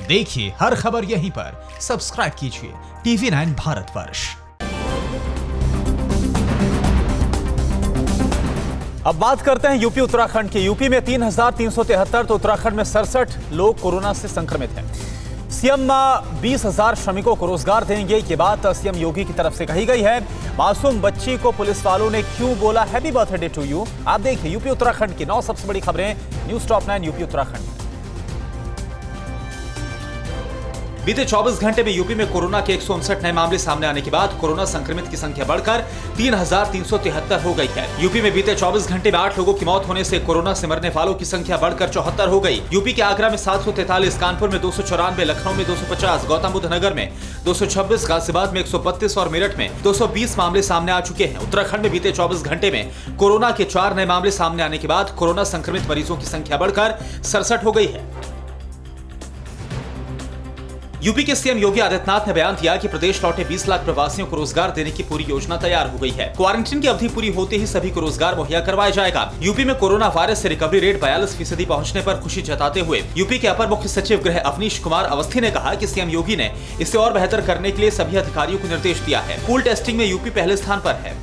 देखिए हर खबर यहीं पर। सब्सक्राइब कीजिए TV9 भारतवर्ष। अब बात करते हैं यूपी उत्तराखंड की। यूपी में 3,373 तो उत्तराखंड में 67 लोग कोरोना से संक्रमित हैं। सीएम 20,000 श्रमिकों को रोजगार देंगे, ये बात सीएम योगी की तरफ से कही गई है। मासूम बच्ची को पुलिस वालों ने क्यों बोला हैप्पी बर्थडे टू यू, आप देखिए यूपी उत्तराखंड की 9 सबसे बड़ी खबरें न्यूज टॉप 9 यूपी उत्तराखंड। बीते 24 घंटे में यूपी में कोरोना के 159 नए मामले सामने आने के बाद कोरोना संक्रमित की संख्या बढ़कर 3,373 हो गई है। यूपी में बीते 24 घंटे में 8 लोगों की मौत होने से कोरोना से मरने वालों की संख्या बढ़कर 74 हो गई। यूपी के आगरा में 743, कानपुर में 294, लखनऊ में 250, गौतम बुद्ध नगर में 226, गाजियाबाद में 132 और मेरठ में 220 मामले सामने आ चुके हैं। उत्तराखंड में बीते 24 घंटे में कोरोना के 4 नए मामले सामने आने के बाद कोरोना संक्रमित मरीजों की संख्या बढ़कर 67 हो गई है। यूपी के सीएम योगी आदित्यनाथ ने बयान दिया कि प्रदेश लौटे 20 लाख प्रवासियों को रोजगार देने की पूरी योजना तैयार हो गई है। क्वारंटीन की अवधि पूरी होते ही सभी को रोजगार मुहैया करवाया जाएगा। यूपी में कोरोना वायरस से रिकवरी रेट 42% पहुंचने पर खुशी जताते हुए यूपी के अपर मुख्य सचिव गृह अवनीश कुमार अवस्थी ने कहा कि सीएम योगी ने इसे और बेहतर करने के लिए सभी अधिकारियों को निर्देश दिया है। पूल टेस्टिंग में यूपी पहले स्थान पर है।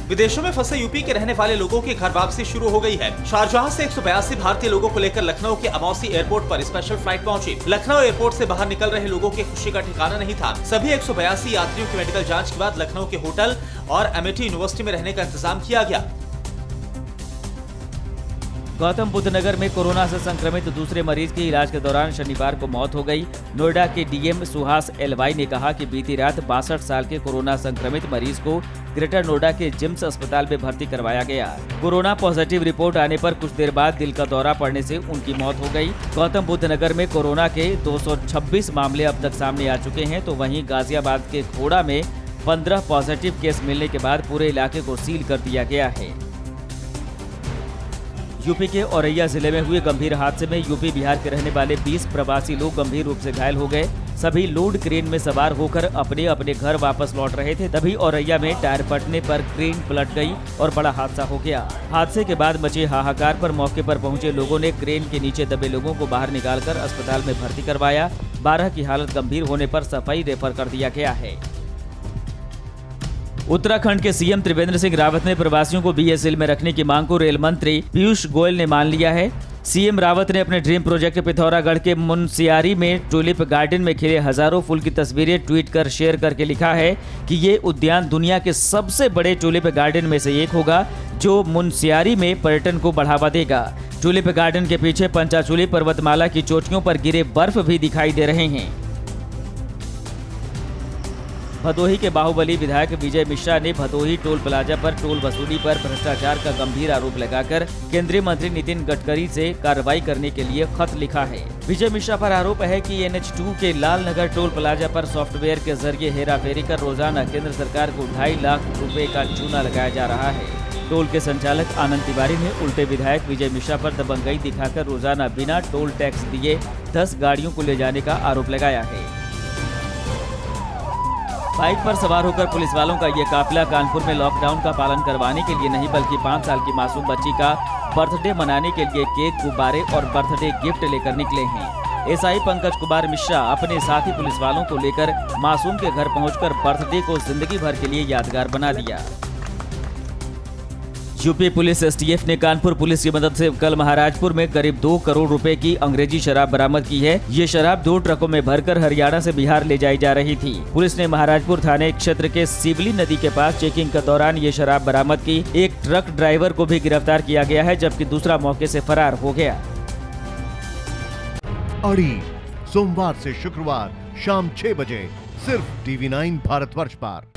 विदेशों में फंसे यूपी के रहने वाले लोगों की घर वापसी शुरू हो गई है। शारजाह से 182 भारतीय लोगों को लेकर लखनऊ के अमौसी एयरपोर्ट पर स्पेशल फ्लाइट पहुंची। लखनऊ एयरपोर्ट से बाहर निकल रहे लोगों की खुशी का ठिकाना नहीं था। सभी 182 यात्रियों की मेडिकल जांच के बाद लखनऊ के होटल और एमिटी यूनिवर्सिटी में रहने का इंतजाम किया गया। गौतम बुद्ध नगर में कोरोना से संक्रमित दूसरे मरीज की इलाज के दौरान शनिवार को मौत हो गई। नोएडा के डीएम सुहास एलवाई ने कहा कि बीती रात 62 साल के कोरोना संक्रमित मरीज को ग्रेटर नोएडा के जिम्स अस्पताल में भर्ती करवाया गया। कोरोना पॉजिटिव रिपोर्ट आने पर कुछ देर बाद दिल का दौरा पड़ने से उनकी मौत हो गई। गौतम बुद्ध नगर में कोरोना के 226 मामले अब तक सामने आ चुके हैं, तो वहीं गाजियाबाद के खोड़ा में 15 पॉजिटिव केस मिलने के बाद पूरे इलाके को सील कर दिया गया है। यूपी के औरैया जिले में हुए गंभीर हादसे में यूपी बिहार के रहने वाले 20 प्रवासी लोग गंभीर रूप से घायल हो गए। सभी लोड क्रेन में सवार होकर अपने अपने घर वापस लौट रहे थे, तभी औरैया में टायर फटने पर क्रेन पलट गई और बड़ा हादसा हो गया। हादसे के बाद मचे हाहाकार पर मौके पर पहुंचे लोगों ने क्रेन के नीचे दबे लोगों को बाहर निकालकर अस्पताल में भर्ती करवाया। 12 की हालत गंभीर होने पर सफाई रेफर कर दिया गया है। उत्तराखंड के सीएम त्रिवेंद्र सिंह रावत ने प्रवासियों को बीएसएल में रखने की मांग को रेल मंत्री पीयूष गोयल ने मान लिया है। सीएम रावत ने अपने ड्रीम प्रोजेक्ट पिथौरागढ़ के मुनस्यारी में टूलिप गार्डन में खिले हजारों फूल की तस्वीरें ट्वीट कर शेयर करके लिखा है कि ये उद्यान दुनिया के सबसे बड़े टूलिप गार्डन में से एक होगा, जो मुनस्यारी में पर्यटन को बढ़ावा देगा। टूलिप गार्डन के पीछे पंचाचूली पर्वतमाला की चोटियों पर गिरे बर्फ भी दिखाई दे रहे हैं। भदोही के बाहुबली विधायक विजय मिश्रा ने भदोही टोल प्लाजा पर टोल वसूली पर भ्रष्टाचार का गंभीर आरोप लगाकर केंद्रीय मंत्री नितिन गडकरी से कार्रवाई करने के लिए खत लिखा है। विजय मिश्रा पर आरोप है कि NH2 के लालनगर टोल प्लाजा पर सॉफ्टवेयर के जरिए हेराफेरी कर रोजाना केंद्र सरकार को 2.5 लाख रुपए का चूना लगाया जा रहा है। टोल के संचालक आनंद तिवारी ने उल्टे विधायक विजय मिश्रा पर दबंगई दिखाकर रोजाना बिना टोल टैक्स दिए 10 गाड़ियों को ले जाने का आरोप लगाया है। बाइक पर सवार होकर पुलिस वालों का ये काफिला कानपुर में लॉकडाउन का पालन करवाने के लिए नहीं, बल्कि 5 साल की मासूम बच्ची का बर्थडे मनाने के लिए केक, गुब्बारे और बर्थडे गिफ्ट लेकर निकले हैं। एसआई पंकज कुमार मिश्रा अपने साथी पुलिस वालों को लेकर मासूम के घर पहुंचकर बर्थडे को जिंदगी भर के लिए यादगार बना दिया। यूपी पुलिस एसटीएफ ने कानपुर पुलिस की मदद से कल महाराजपुर में करीब 2 करोड़ रुपए की अंग्रेजी शराब बरामद की है। ये शराब 2 ट्रकों में भरकर हरियाणा से बिहार ले जाई जा रही थी। पुलिस ने महाराजपुर थाने क्षेत्र के सिवली नदी के पास चेकिंग के दौरान ये शराब बरामद की। एक ट्रक ड्राइवर को भी गिरफ्तार किया गया है, जबकि दूसरा मौके से फरार हो गया। अड़ी सोमवार से शुक्रवार शाम 6 बजे सिर्फ TV9 भारतवर्ष पर।